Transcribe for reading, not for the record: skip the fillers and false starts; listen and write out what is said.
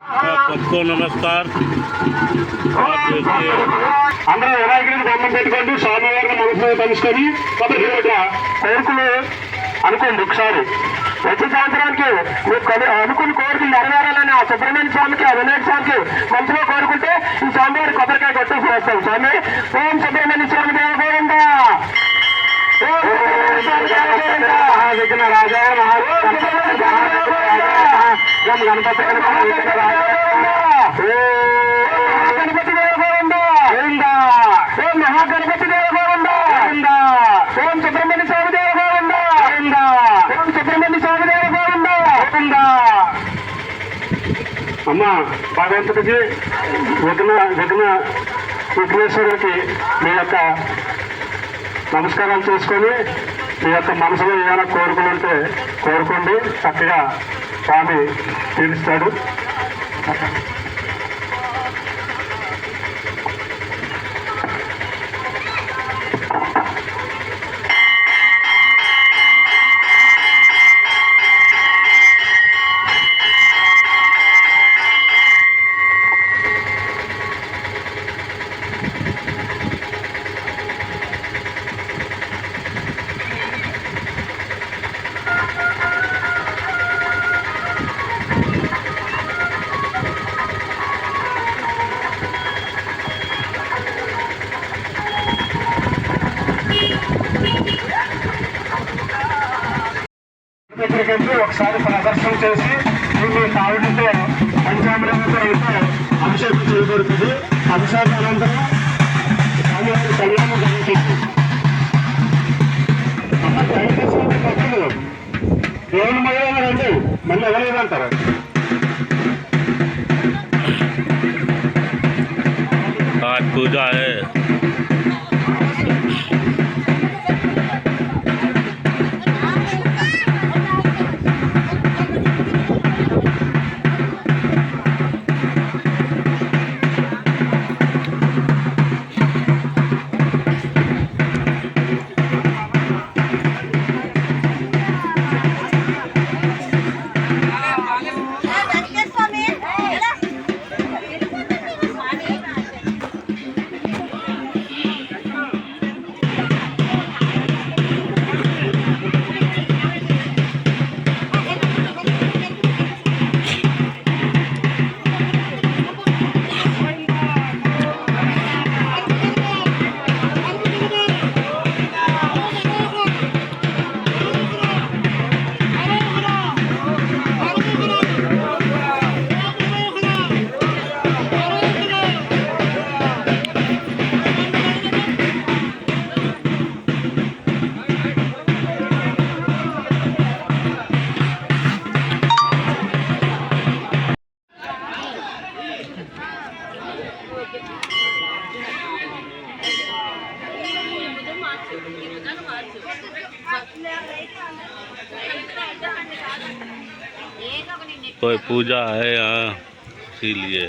सबको नमस्कार। అందరూ వినాయకుడికి దండం పెట్టుకోండి, స్వామివారిని మనసులో కలుసుకొని కోరికలు అనుకోండి. ఒకసారి ప్రతి సంవత్సరానికి మీకు అనుకుని కోరికలు నెరవేరాలని ఆ సుబ్రహ్మణ్య స్వామికి, ఆ వినాయక స్వామికి మనసులో కోరుకుంటే ఈ స్వామివారి కొబ్బరికాయ కొట్టేసి వస్తాం. స్వామి ఓం సుబ్రహ్మణ్య స్వామి దేవ గోవింద, విఘ్న రాజా గణపతి గణపతి దేవ గోవింద గోవింద, ఓం మహాగణపతి దేవ గోవింద గోవింద, ఓం సుబ్రహ్మణ్య స్వామి దేవ గోవింద గోవింద, ఓం సుబ్రహ్మణ్య స్వామి దేవ గోవింద గోవింద. అమ్మ భగవంతుడికి విఘ్నేశ్వరుడికి మీ యొక్క నమస్కారాలు చేసుకొని మీ యొక్క మనసులో ఏమైనా కోరికలు ఉంటే కోరుకోండి, చక్కగా స్వామి తీరుస్తాడు. దగ్గరికి ఒకసారి ప్రదర్శన చేసి మీ కావుడితో పంచామృతంతో అయితే అభిషేకం చేయబడుతుంది. అభిషేకం అనంతరం స్వామివారి కళ్యాణం జరుగుతుంది. భక్తులు దేవుని మహిళ మళ్ళీ ఎవరేదంటారు? आज पूजा है। कोई पूजा है यहाँ इसीलिए।